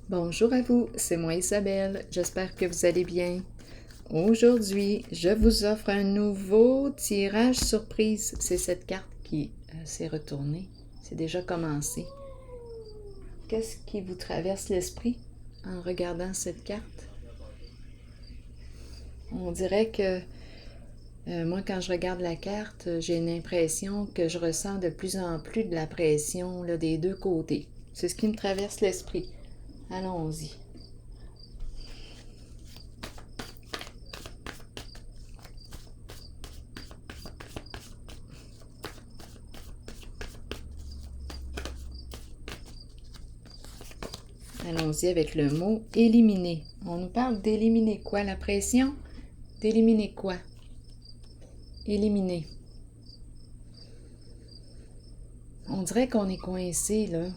Bonjour à vous, c'est moi Isabelle, j'espère que vous allez bien. Aujourd'hui, je vous offre un nouveau tirage surprise. C'est cette carte qui s'est retournée, c'est déjà commencé. Qu'est-ce qui vous traverse l'esprit en regardant cette carte? On dirait que moi, quand je regarde la carte, j'ai l'impression que je ressens de plus en plus de la pression là, des deux côtés. C'est ce qui me traverse l'esprit. Allons-y. Allons-y avec le mot « éliminer ». On nous parle d'éliminer quoi? La pression? D'éliminer quoi? Éliminer. On dirait qu'on est coincé, là.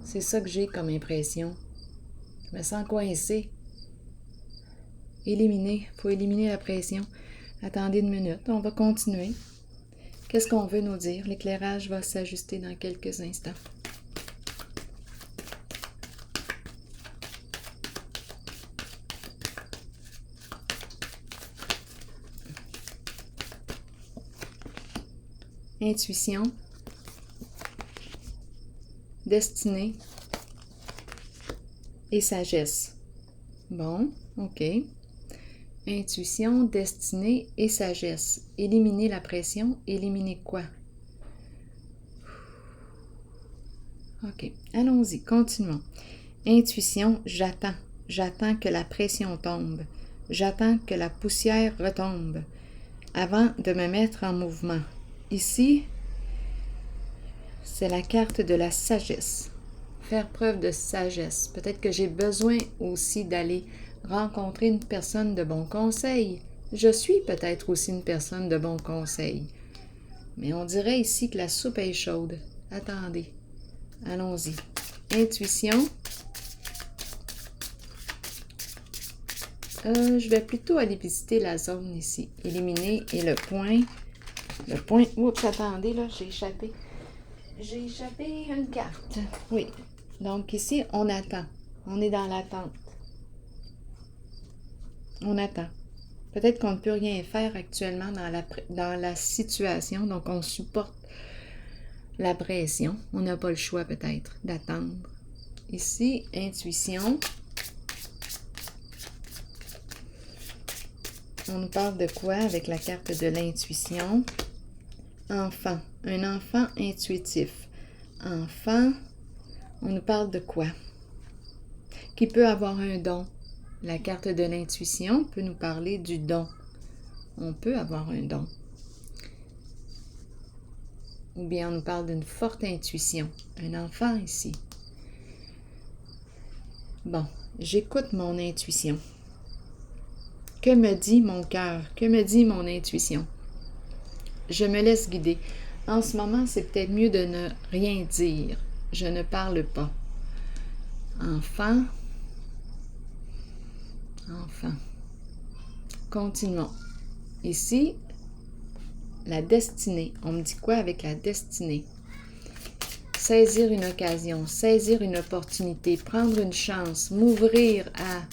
C'est ça que j'ai comme impression. Je me sens coincé. Éliminer. Il faut éliminer la pression. Attendez une minute, on va continuer. Qu'est-ce qu'on veut nous dire? L'éclairage va s'ajuster dans quelques instants. Intuition, destinée et sagesse. Bon, ok. Intuition, destinée et sagesse. Éliminer la pression. Éliminer quoi? Ok, allons-y, continuons. Intuition, j'attends. J'attends que la pression tombe. J'attends que la poussière retombe avant de me mettre en mouvement. Ici, c'est la carte de la sagesse. Faire preuve de sagesse. Peut-être que j'ai besoin aussi d'aller rencontrer une personne de bon conseil. Je suis peut-être aussi une personne de bon conseil. Mais on dirait ici que la soupe est chaude. Attendez. Allons-y. Intuition. Je vais plutôt aller visiter la zone ici. Éliminer et le point. Le point. Oups, attendez, là, j'ai échappé. J'ai échappé une carte. Oui. Donc ici, on attend. On est dans l'attente. On attend. Peut-être qu'on ne peut rien faire actuellement dans la situation, donc on supporte la pression. On n'a pas le choix peut-être d'attendre. Ici, intuition. On nous parle de quoi avec la carte de l'intuition? Enfant. Un enfant intuitif. Enfant, on nous parle de quoi? Qui peut avoir un don. La carte de l'intuition peut nous parler du don. On peut avoir un don. Ou bien on nous parle d'une forte intuition. Un enfant ici. Bon, j'écoute mon intuition. Que me dit mon cœur? Que me dit mon intuition? Je me laisse guider. En ce moment, c'est peut-être mieux de ne rien dire. Je ne parle pas. Enfant. Enfant. Continuons. Ici, la destinée. On me dit quoi avec la destinée? Saisir une occasion, saisir une opportunité, prendre une chance, m'ouvrir à...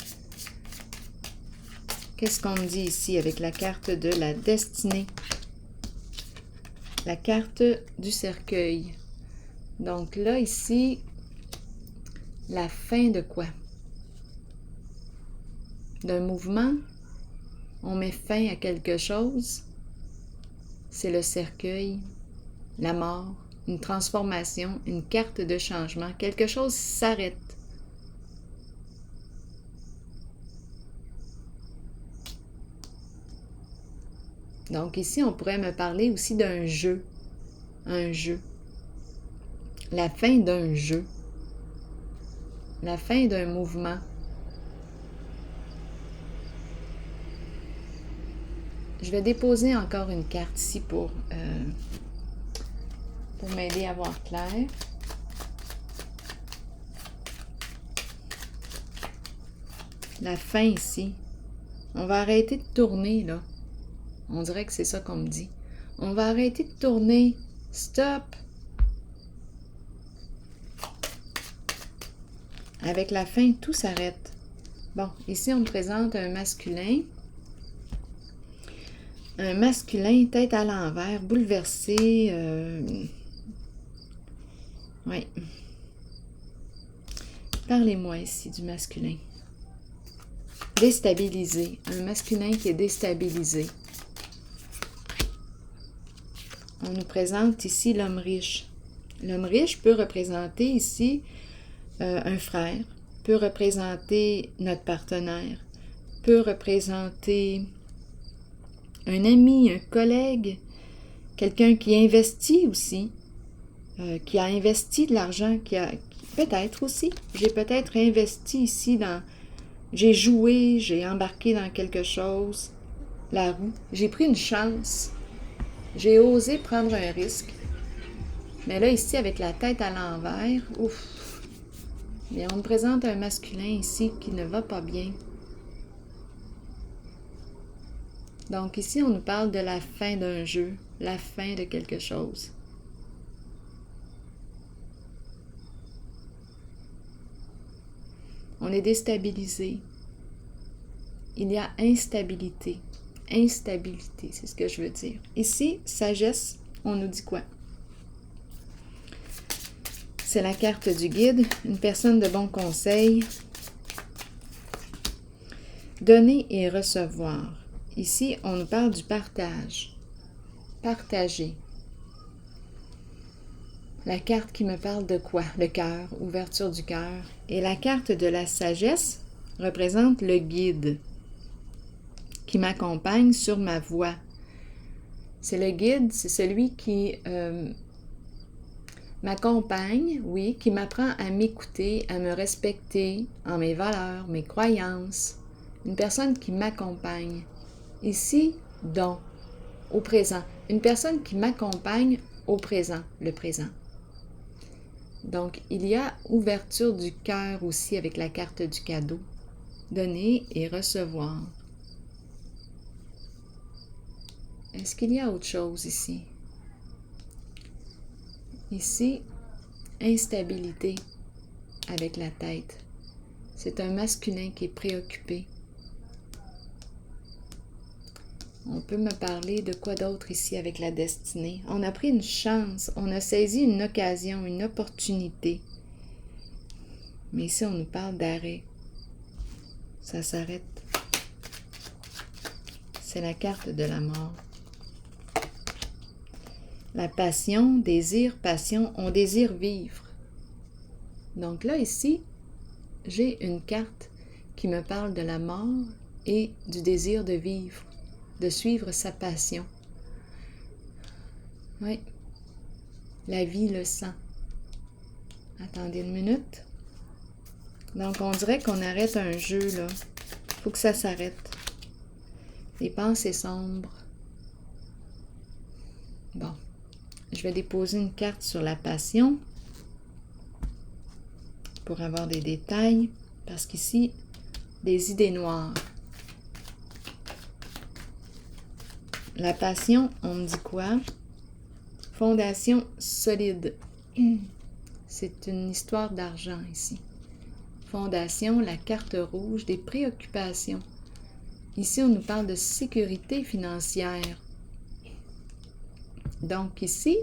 Qu'est-ce qu'on me dit ici avec la carte de la destinée? La carte du cercueil. Donc là, ici, la fin de quoi? D'un mouvement? On met fin à quelque chose? C'est le cercueil, la mort, une transformation, une carte de changement. Quelque chose s'arrête. Donc ici, on pourrait me parler aussi d'un jeu. Un jeu. La fin d'un jeu. La fin d'un mouvement. Je vais déposer encore une carte ici pour m'aider à voir clair. La fin ici. On va arrêter de tourner, là. On dirait que c'est ça qu'on me dit. On va arrêter de tourner. Stop! Avec la fin, tout s'arrête. Bon, ici, on me présente un masculin. Un masculin, tête à l'envers, bouleversé. Oui. Parlez-moi ici du masculin. Déstabilisé. Un masculin qui est déstabilisé. On nous présente ici l'homme riche. L'homme riche peut représenter ici un frère, peut représenter notre partenaire, peut représenter un ami, un collègue, quelqu'un qui investit aussi, qui a investi de l'argent, peut-être aussi, j'ai peut-être investi ici j'ai joué, j'ai embarqué dans quelque chose, la roue, j'ai pris une chance, j'ai osé prendre un risque, mais là ici avec la tête à l'envers, ouf, bien, on me présente un masculin ici qui ne va pas bien. Donc ici, on nous parle de la fin d'un jeu, la fin de quelque chose. On est déstabilisé. Il y a instabilité. Instabilité, c'est ce que je veux dire. Ici, sagesse, on nous dit quoi? C'est la carte du guide, une personne de bon conseil. Donner et recevoir. Ici, on nous parle du partage. Partager. La carte qui me parle de quoi? Le cœur, ouverture du cœur. Et la carte de la sagesse représente le guide qui m'accompagne sur ma voie. C'est le guide, c'est celui qui m'accompagne, oui, qui m'apprend à m'écouter, à me respecter en mes valeurs, mes croyances. Une personne qui m'accompagne. Ici, donc, au présent. Une personne qui m'accompagne au présent, le présent. Donc, il y a ouverture du cœur aussi avec la carte du cadeau. Donner et recevoir. Est-ce qu'il y a autre chose ici? Ici, instabilité avec la tête. C'est un masculin qui est préoccupé. On peut me parler de quoi d'autre ici avec la destinée? On a pris une chance, on a saisi une occasion, une opportunité. Mais ici, on nous parle d'arrêt. Ça s'arrête. C'est la carte de la mort. La passion, désir, passion, on désire vivre. Donc là, ici, j'ai une carte qui me parle de la mort et du désir de vivre, de suivre sa passion. Oui, la vie le sent. Attendez une minute. Donc, on dirait qu'on arrête un jeu, là. Il faut que ça s'arrête. Les pensées sombres. Bon. Je vais déposer une carte sur la passion pour avoir des détails, parce qu'ici, des idées noires. La passion, on me dit quoi? Fondation solide. C'est une histoire d'argent ici. Fondation, la carte rouge, des préoccupations. Ici, on nous parle de sécurité financière. Donc ici,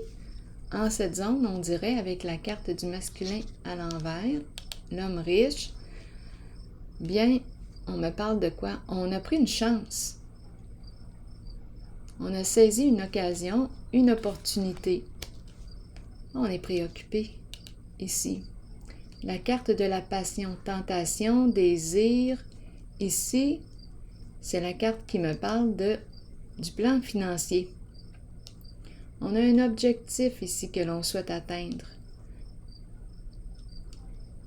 en cette zone, on dirait avec la carte du masculin à l'envers, l'homme riche, bien, on me parle de quoi? On a pris une chance. On a saisi une occasion, une opportunité. On est préoccupé ici. La carte de la passion, tentation, désir. Ici, c'est la carte qui me parle du plan financier. On a un objectif ici que l'on souhaite atteindre.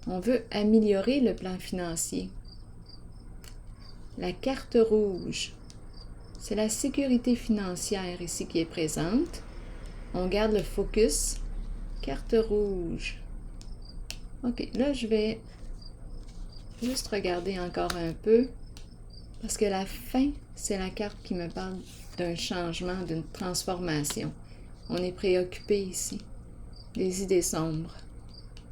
On veut améliorer le plan financier. La carte rouge, c'est la sécurité financière ici qui est présente. On garde le focus. Carte rouge. OK, là, je vais juste regarder encore un peu parce que la fin, c'est la carte qui me parle d'un changement, d'une transformation. On est préoccupé ici. Des idées sombres.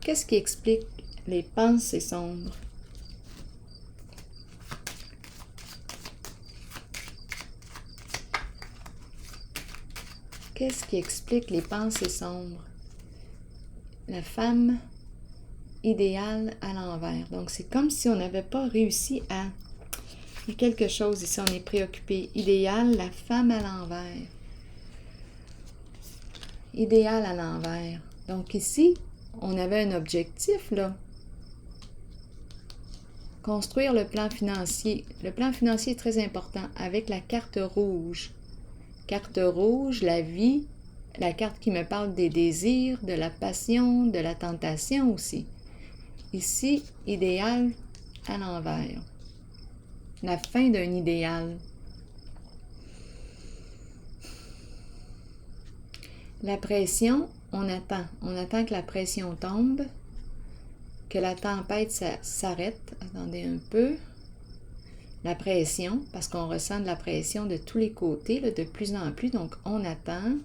Qu'est-ce qui explique les pensées sombres. Qu'est-ce qui explique les pensées sombres? La femme idéale à l'envers. Donc, c'est comme si on n'avait pas réussi à... Il y a quelque chose ici, on est préoccupé. Idéal, la femme à l'envers. Idéal à l'envers. Donc ici, on avait un objectif, là. Construire le plan financier. Le plan financier est très important avec la carte rouge. Carte rouge, la vie, la carte qui me parle des désirs, de la passion, de la tentation aussi. Ici, idéal à l'envers. La fin d'un idéal. La pression, on attend que la pression tombe, que la tempête s'arrête. Attendez un peu. La pression, parce qu'on ressent de la pression de tous les côtés, là, de plus en plus, donc on attend.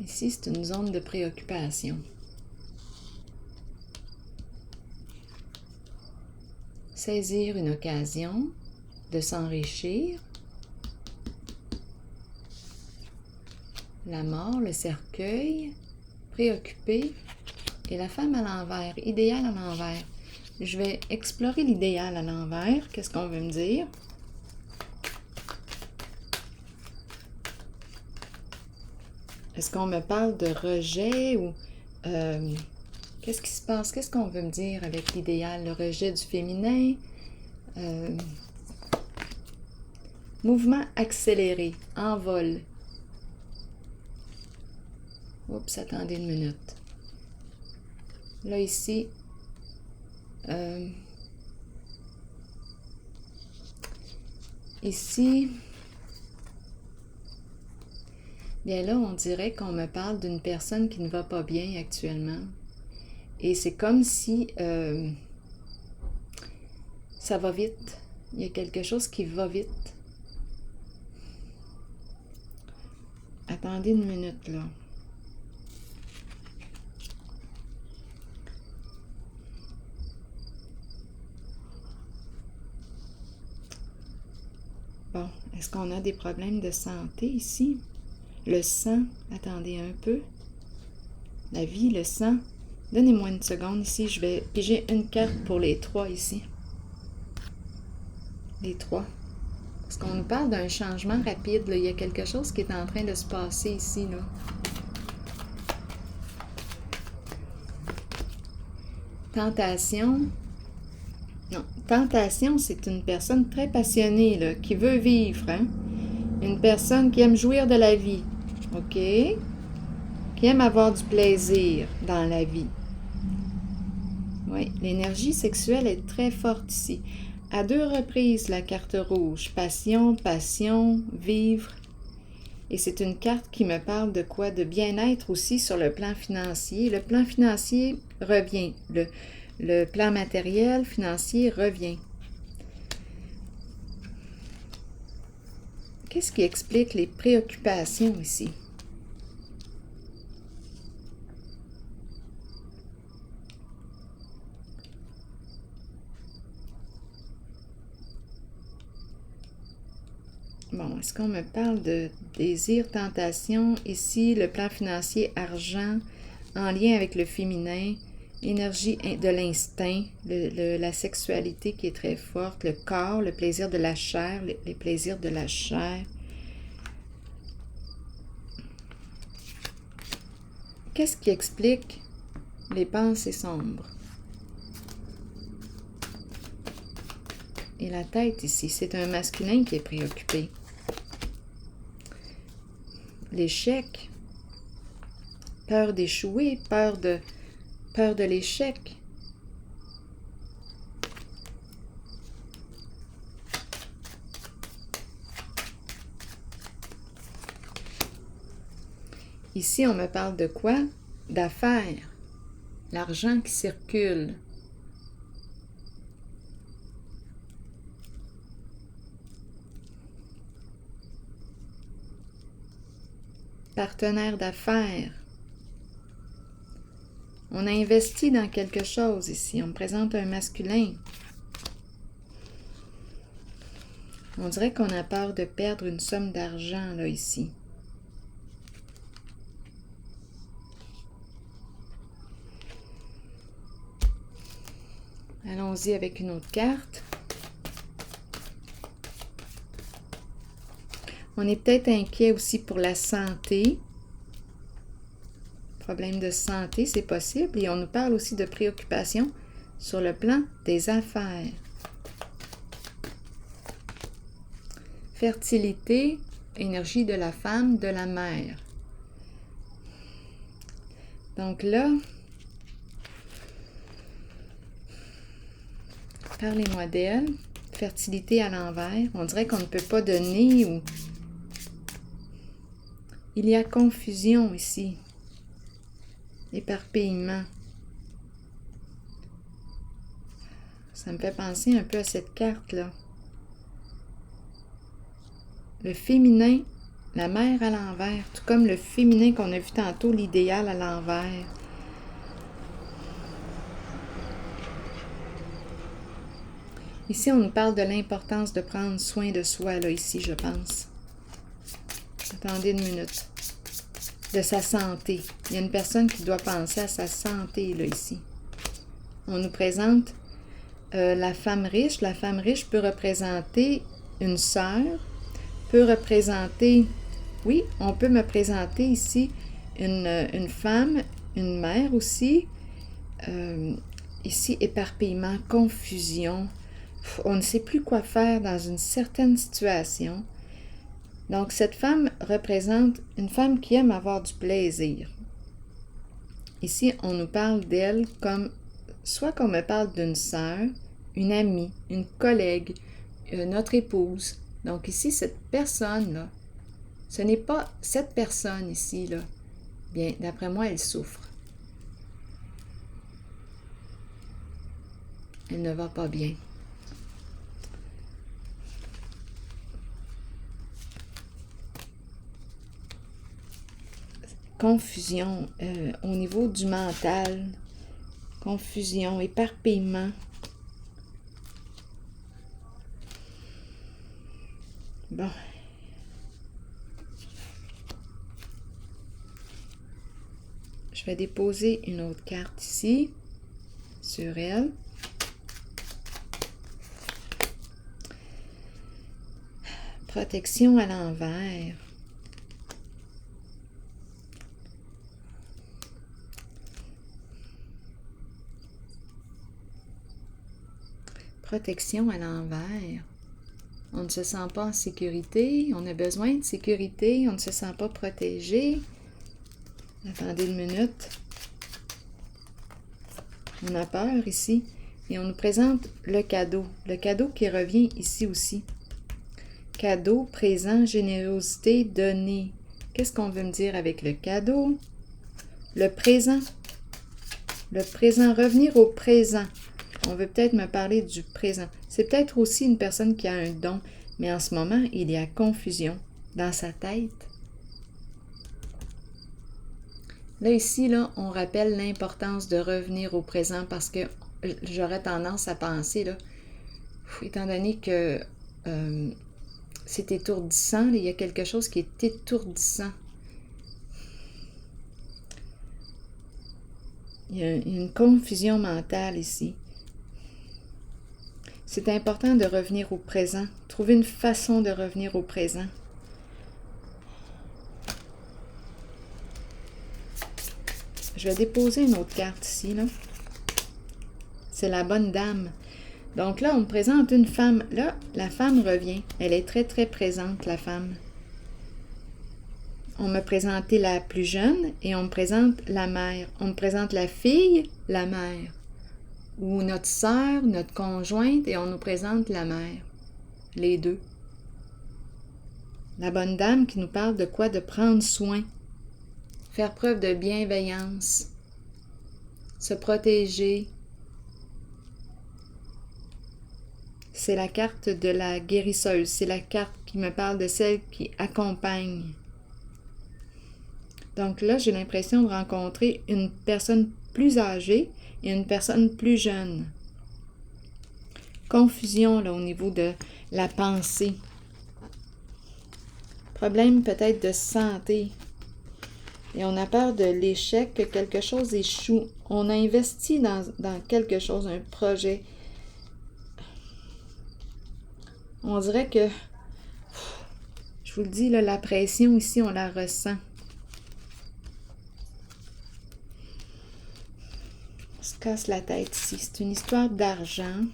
Ici, c'est une zone de préoccupation. Saisir une occasion de s'enrichir. La mort, le cercueil, préoccupé, et la femme à l'envers, idéal à l'envers. Je vais explorer l'idéal à l'envers. Qu'est-ce qu'on veut me dire? Est-ce qu'on me parle de rejet ou... qu'est-ce qui se passe? Qu'est-ce qu'on veut me dire avec l'idéal? Le rejet du féminin? Mouvement accéléré, envol. Oups, attendez une minute. Là, ici, ici, bien là, on dirait qu'on me parle d'une personne qui ne va pas bien actuellement. Et c'est comme si ça va vite. Il y a quelque chose qui va vite. Attendez une minute, là. Bon, est-ce qu'on a des problèmes de santé ici? Le sang, attendez un peu. La vie, le sang. Donnez-moi une seconde ici, je vais piger une carte pour les trois ici. Les trois. Parce qu'on nous parle d'un changement rapide, là. Il y a quelque chose qui est en train de se passer ici, là. Tentation. Non, tentation, c'est une personne très passionnée, là, qui veut vivre, hein? Une personne qui aime jouir de la vie, OK? Qui aime avoir du plaisir dans la vie. Oui, l'énergie sexuelle est très forte ici. À 2 reprises, la carte rouge. Passion, passion, vivre. Et c'est une carte qui me parle de quoi? De bien-être aussi sur le plan financier. Le plan financier revient. Le plan matériel, financier revient. Qu'est-ce qui explique les préoccupations ici? Bon, est-ce qu'on me parle de désir, tentation? Ici, le plan financier, argent, en lien avec le féminin, énergie de l'instinct, la sexualité qui est très forte, le corps, le plaisir de la chair, les plaisirs de la chair. Qu'est-ce qui explique les pensées sombres? Et la tête ici, c'est un masculin qui est préoccupé. L'échec, peur d'échouer, peur de l'échec. Ici, on me parle de quoi? D'affaires. L'argent qui circule. Partenaire d'affaires. On a investi dans quelque chose ici. On me présente un masculin. On dirait qu'on a peur de perdre une somme d'argent, là, ici. Allons-y avec une autre carte. On est peut-être inquiet aussi pour la santé. Problème de santé, c'est possible. Et on nous parle aussi de préoccupation sur le plan des affaires. Fertilité, énergie de la femme, de la mère. Donc là, parlez-moi d'elle. Fertilité à l'envers. On dirait qu'on ne peut pas donner ou... Il y a confusion ici. Éparpillement. Ça me fait penser un peu à cette carte-là. Le féminin, la mère à l'envers, tout comme le féminin qu'on a vu tantôt, l'idéal à l'envers. Ici, on nous parle de l'importance de prendre soin de soi, là, ici, je pense. Attendez une minute. De sa santé. Il y a une personne qui doit penser à sa santé, là, ici. On nous présente la femme riche. La femme riche peut représenter une sœur, peut représenter... Oui, on peut me présenter ici une femme, une mère aussi. Ici, éparpillement, confusion. On ne sait plus quoi faire dans une certaine situation. Donc, cette femme représente une femme qui aime avoir du plaisir. Ici, on nous parle d'elle comme, soit qu'on me parle d'une sœur, une amie, une collègue, notre épouse. Donc ici, cette personne-là, ce n'est pas cette personne ici, là. Bien, d'après moi, elle souffre. Elle ne va pas bien. Confusion au niveau du mental. Confusion, éparpillement. Bon. Je vais déposer une autre carte ici, sur elle. Protection à l'envers. Protection à l'envers. On ne se sent pas en sécurité, on a besoin de sécurité, on ne se sent pas protégé. Attendez une minute. On a peur ici. Et on nous présente le cadeau qui revient ici aussi. Cadeau, présent, générosité, donner. Qu'est-ce qu'on veut me dire avec le cadeau? Le présent. Le présent, revenir au présent. On veut peut-être me parler du présent. C'est peut-être aussi une personne qui a un don, mais en ce moment, il y a confusion dans sa tête. Là, ici, là, on rappelle l'importance de revenir au présent parce que j'aurais tendance à penser, là, étant donné que c'est étourdissant, là, il y a quelque chose qui est étourdissant. Il y a une confusion mentale ici. C'est important de revenir au présent. Trouver une façon de revenir au présent. Je vais déposer une autre carte ici, là. C'est la bonne dame. Donc là, on me présente une femme. Là, la femme revient. Elle est très, très présente, la femme. On me présentait la plus jeune et on me présente la mère. On me présente la fille, la mère. Ou notre sœur, notre conjointe, et on nous présente la mère. Les deux. La bonne dame qui nous parle de quoi? De prendre soin. Faire preuve de bienveillance. Se protéger. C'est la carte de la guérisseuse. C'est la carte qui me parle de celle qui accompagne. Donc là, j'ai l'impression de rencontrer une personne plus âgée et une personne plus jeune. Confusion là, au niveau de la pensée. Problème peut-être de santé. Et on a peur de l'échec, que quelque chose échoue. On a investi dans quelque chose, un projet. On dirait que, je vous le dis, là, la pression ici, on la ressent. On se casse la tête ici. C'est une histoire d'argent.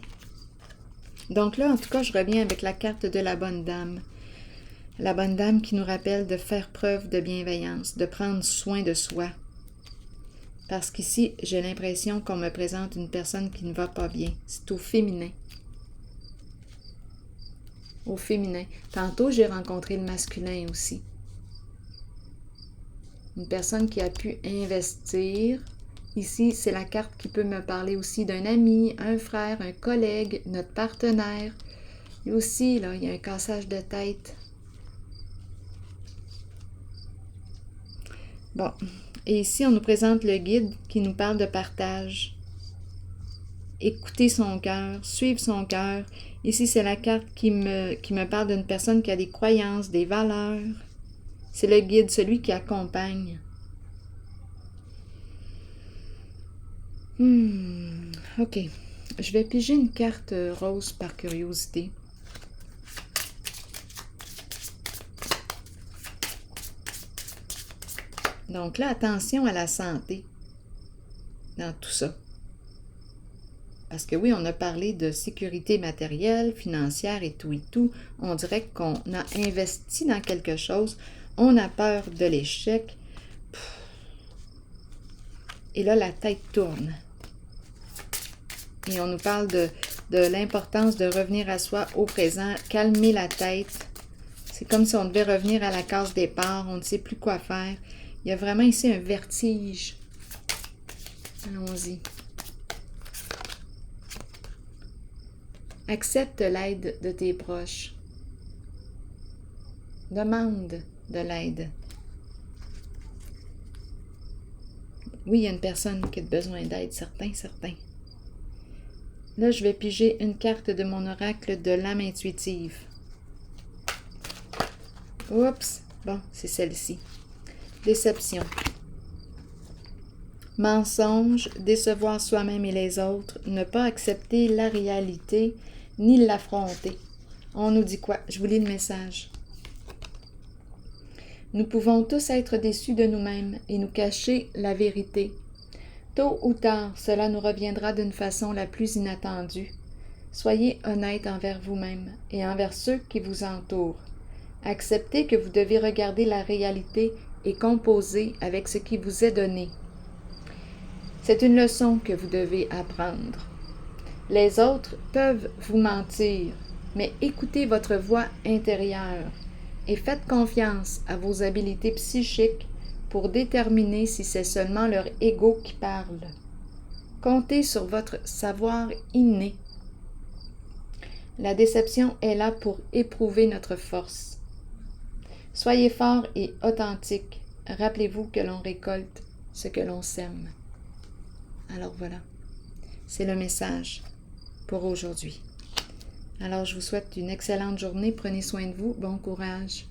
Donc là, en tout cas, je reviens avec la carte de la bonne dame. La bonne dame qui nous rappelle de faire preuve de bienveillance, de prendre soin de soi. Parce qu'ici, j'ai l'impression qu'on me présente une personne qui ne va pas bien. C'est au féminin. Au féminin. Tantôt, j'ai rencontré le masculin aussi. Une personne qui a pu investir. Ici, c'est la carte qui peut me parler aussi d'un ami, un frère, un collègue, notre partenaire. Et aussi, là, il y a un cassage de tête. Bon, et ici, on nous présente le guide qui nous parle de partage. Écouter son cœur, suivre son cœur. Ici, c'est la carte qui me parle d'une personne qui a des croyances, des valeurs. C'est le guide, celui qui accompagne. OK. Je vais piger une carte rose par curiosité. Donc là, attention à la santé dans tout ça. Parce que oui, on a parlé de sécurité matérielle, financière et tout. On dirait qu'on a investi dans quelque chose. On a peur de l'échec. Et là, la tête tourne. Et on nous parle de l'importance de revenir à soi au présent, calmer la tête. C'est comme si on devait revenir à la case départ. On ne sait plus quoi faire. Il y a vraiment ici un vertige. Allons-y. Accepte l'aide de tes proches. Demande de l'aide. Oui, il y a une personne qui a besoin d'aide, certain. Là, je vais piger une carte de mon oracle de l'âme intuitive. Oups! Bon, c'est celle-ci. Déception. Mensonge, décevoir soi-même et les autres, ne pas accepter la réalité, ni l'affronter. On nous dit quoi? Je vous lis le message. Nous pouvons tous être déçus de nous-mêmes et nous cacher la vérité. Tôt ou tard, cela nous reviendra d'une façon la plus inattendue. Soyez honnête envers vous-même et envers ceux qui vous entourent. Acceptez que vous devez regarder la réalité et composer avec ce qui vous est donné. C'est une leçon que vous devez apprendre. Les autres peuvent vous mentir, mais écoutez votre voix intérieure et faites confiance à vos habiletés psychiques pour déterminer si c'est seulement leur ego qui parle. Comptez sur votre savoir inné. La déception est là pour éprouver notre force. Soyez fort et authentique. Rappelez-vous que l'on récolte ce que l'on sème. Alors voilà, c'est le message pour aujourd'hui. Alors je vous souhaite une excellente journée. Prenez soin de vous. Bon courage.